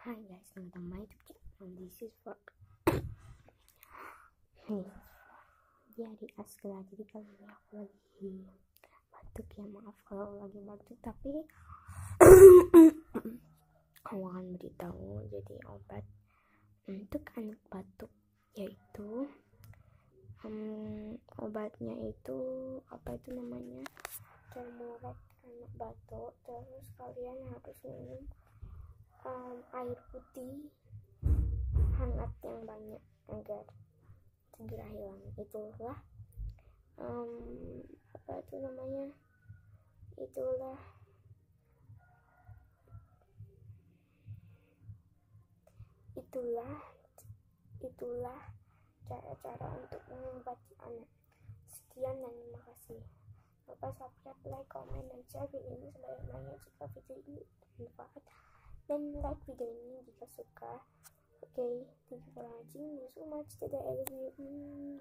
Hi guys, welcome to my YouTube channel. This is for dia di Askela. Jadi kali ini aku lagi batuk ya, maaf kalau lagi batuk, tapi aku akan beritahu jadi obat untuk anak batuk, yaitu obatnya itu apa itu namanya, Cermuret anak batuk. Terus kalian harus minum air putih hangat yang banyak agar segera hilang. Itulah apa itu namanya, itulah cara-cara untuk mengobati anak. Sekian dan terima kasih. Lupa subscribe, like, komen, dan share video ini sebanyak-banyaknya jika video ini bermanfaat, dan like video ini jika suka. Okay, thank you for watching. Thank you so much. Dadah, I love you.